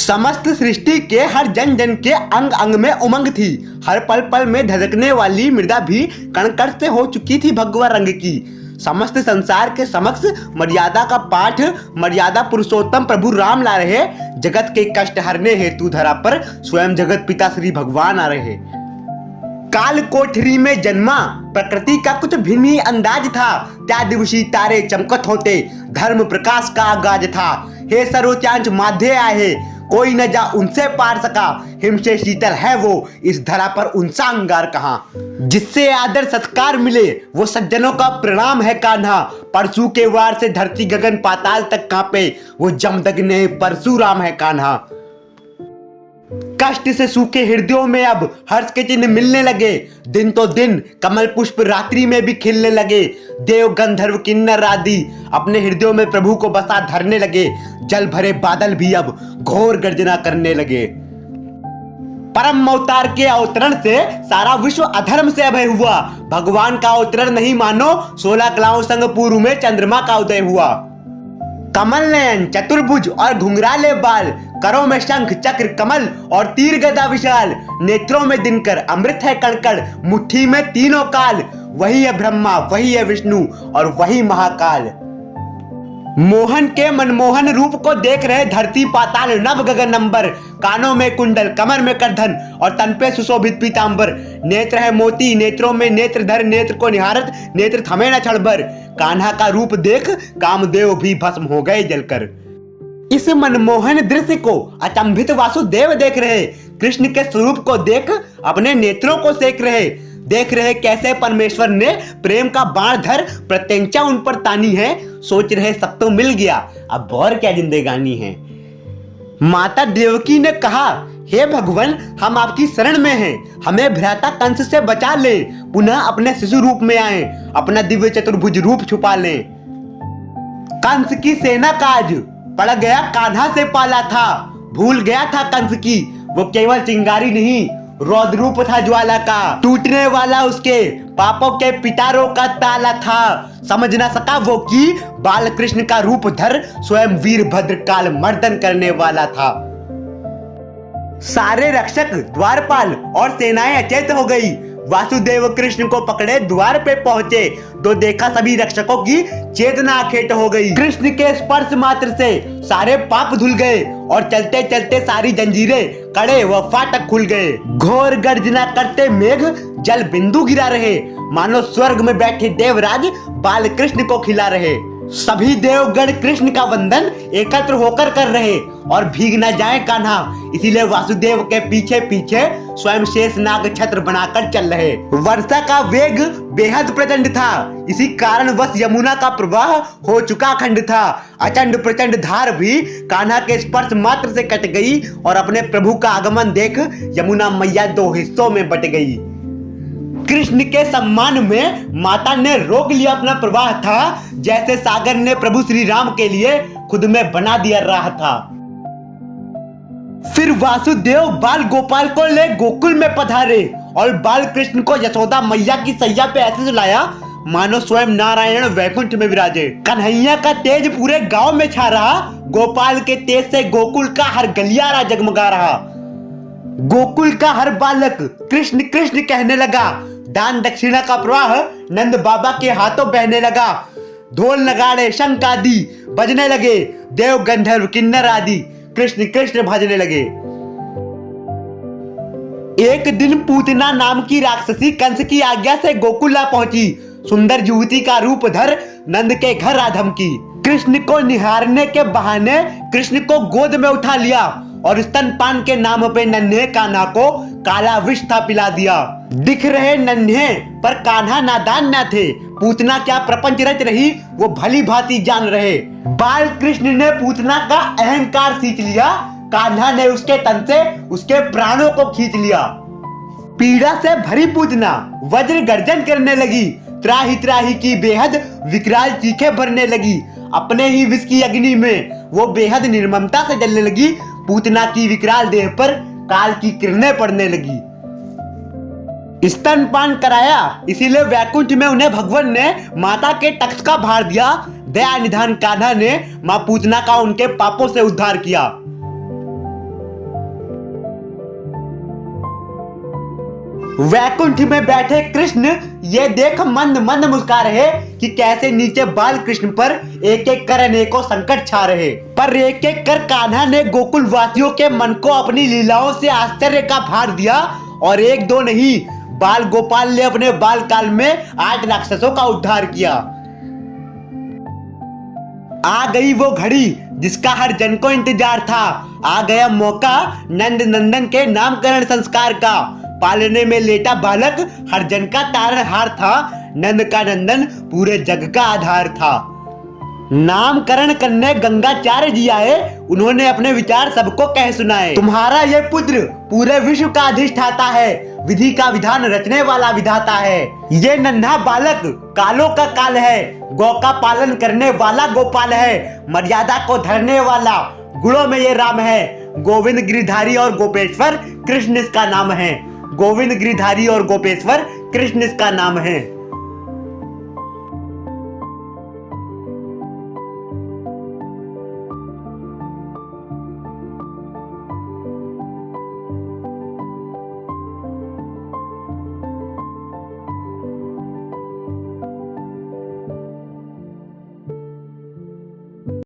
समस्त सृष्टि के हर जन जन के अंग अंग में उमंग थी। हर पल पल में धड़कने वाली मृदा भी कण कण से हो चुकी थी भगवा रंग की। समस्त संसार के समक्ष मर्यादा का पाठ मर्यादा पुरुषोत्तम प्रभु राम ला रहे। जगत के कष्ट हरने हेतु धरा पर स्वयं जगत पिता श्री भगवान आ रहे। काल कोठरी में जन्मा प्रकृति का कुछ भिन्न ही अंदाज था। त्या दिवसी तारे चमकत होते धर्म प्रकाश का आगाज था। हे सर्वोच्चांच माध्य आए कोई न जा उनसे पार सका। हिम से शीतल है वो इस धरा पर उनसा अंगार कहाँ। जिससे आदर सत्कार मिले वो सज्जनों का प्रणाम है कान्हा। परशु के वार से धरती गगन पाताल तक कांपे वो जमदग्ने परशुराम है कान्हा। कष्ट से सूखे हृदयों में अब हर्ष के चिन्ह मिलने लगे। दिन तो दिन कमल पुष्प रात्रि में भी खिलने लगे। देव गंधर्व किन्नर आदि अपने हृदयों में प्रभु को बसा धरने लगे। जल भरे बादल भी अब घोर गर्जना करने लगे। परम अवतार के अवतरण से सारा विश्व अधर्म से अभय हुआ। भगवान का अवतरण नहीं मानो 16 कलाओं संग पूर्व में चंद्रमा का उदय हुआ। कमल नयन चतुर्भुज और घुंघराले बाल करों में शंख चक्र कमल और तीर गदा विशाल। नेत्रों में दिनकर अमृत है कणकण मुट्ठी में तीनों काल। वही है ब्रह्मा वही है विष्णु और वही महाकाल। मोहन के मनमोहन रूप को देख रहे धरती पाताल नभ गगन अंबर। कानों में कुंडल कमर में करधन और तन पे सुशोभित पीतांबर। नेत्र है मोती नेत्रों में नेत्रधर नेत्र को निहारत नेत्र थमे न क्षणभर। कान्हा का रूप देख कामदेव भी भस्म हो गए जलकर। इस मनमोहन दृश्य को अचंभित वासुदेव देख रहे। कृष्ण के स्वरूप को देख अपने नेत्रों को सेक रहे। देख रहे कैसे परमेश्वर ने प्रेम का बाण धर प्रत्यंचा उन पर तानी है। सोच रहे सब तो मिल गया अब और क्या जिंदगानी है। माता देवकी ने कहा हे भगवान हम आपकी शरण में हैं। हमें भ्राता कंस से बचा ले। पुनः अपने शिशु रूप में आए अपना दिव्य चतुर्भुज रूप छुपा ले। कंस की सेना काज पड़ गया कान्हा से पाला था। भूल गया था कंस की वो केवल चिंगारी नहीं रौद्र रूप था ज्वाला का। टूटने वाला उसके पापों के पिटारों का ताला था। समझ ना सका वो कि बाल कृष्ण का रूप धर स्वयं वीरभद्र काल मर्दन करने वाला था। सारे रक्षक द्वारपाल और सेनाएं अचेत हो गई। वासुदेव कृष्ण को पकड़े द्वार पे पहुंचे तो देखा सभी रक्षकों की चेतना अखेट हो गई। कृष्ण के स्पर्श मात्र से सारे पाप धुल गए और चलते चलते सारी जंजीरें कड़े व फाटक खुल गए। घोर गर्जना करते मेघ जल बिंदु गिरा रहे मानो स्वर्ग में बैठे देवराज बाल कृष्ण को खिला रहे। सभी देवगण कृष्ण का वंदन एकत्र होकर कर रहे और भीग न जाए कान्हा इसीलिए वासुदेव के पीछे पीछे स्वयं शेषनाग छत्र बनाकर चल रहे। वर्षा का वेग बेहद प्रचंड था। इसी कारण वश यमुना का प्रवाह हो चुका अखंड था। अचंड प्रचंड धार भी कान्हा के स्पर्श मात्र से कट गई और अपने प्रभु का आगमन देख यमुना मैया 2 हिस्सों में बट गई। कृष्ण के सम्मान में माता ने रोक लिया अपना प्रवाह था जैसे सागर ने प्रभु श्री राम के लिए खुद में बना दिया राह था। फिर वासुदेव बाल गोपाल को ले गोकुल में पधारे और बाल कृष्ण को यशोदा मैया की सैया पे ऐसे सुलाया मानो स्वयं नारायण वैकुंठ में विराजे। कन्हैया का तेज पूरे गांव में छा रहा। गोपाल के तेज से गोकुल का हर गलियारा जगमगा रहा। गोकुल का हर बालक कृष्ण कृष्ण कहने लगा। दान दक्षिणा का प्रवाह नंद बाबा के हाथों बहने लगा। ढोल नगाड़े शंख आदि बजने लगे। देव गंधर्व किन्नर आदि कृष्ण कृष्ण भजने लगे। एक दिन पूतना नाम की राक्षसी कंस की आज्ञा से गोकुल आ पहुंची। सुंदर युवती का रूप धर नंद के घर आ धमकी। कृष्ण को निहारने के बहाने कृष्ण को गोद में उठा लिया और स्तनपान के नाम पे नन्हे कान्हा को काला विष था पिला दिया। दिख रहे नन्हे पर कान्हा नादान न थे। पूतना क्या प्रपंच रच रही वो भली भांति जान रहे। बाल कृष्ण ने पूतना का अहंकार सींच लिया। कान्हा ने उसके तन से उसके प्राणों को खींच लिया। पीड़ा से भरी पूतना वज्र गर्जन करने लगी। त्राही त्राही की बेहद विकराल चीखें भरने लगी। अपने ही विष की अग्नि में वो बेहद निर्ममता से जलने लगी। पूतना की विकराल देह पर काल की किरणें पड़ने लगी। स्तनपान कराया इसीलिए वैकुंठ में उन्हें भगवान ने माता के तख्त का भार दिया। दया निधान कान्हा ने मां पूतना का उनके पापों से उद्धार किया। वैकुंठ में बैठे कृष्ण ये देख मंद मंद मुस्का रहे कि कैसे नीचे बाल कृष्ण पर एक एक कर अनेकों संकट छा रहे। पर एक एक कर कान्हा ने गोकुल वासियों के मन को अपनी लीलाओं से आश्चर्य का भार दिया और एक दो नहीं, बाल गोपाल ने अपने बाल काल में 8 राक्षसों का उद्धार किया। आ गई वो घड़ी जिसका हर जन को इंतजार था। आ गया मौका नंद नंदन के नामकरण संस्कार का। पालने में लेटा बालक हर जन का तारनहार था। नंद का नंदन पूरे जग का आधार था। नामकरण करने गंगाचार्य जी आए, उन्होंने अपने विचार सबको कह सुनाए। तुम्हारा ये पुत्र पूरे विश्व का अधिष्ठाता है, विधि का विधान रचने वाला विधाता है। ये नन्हा बालक कालों का काल है, गौ का पालन करने वाला गोपाल है, मर्यादा को धरने वाला गुणों में ये राम है। गोविंद गिरिधारी और गोपेश्वर कृष्ण इसका नाम है। गोविंद गिरिधारी और गोपेश्वर कृष्ण इसका नाम है।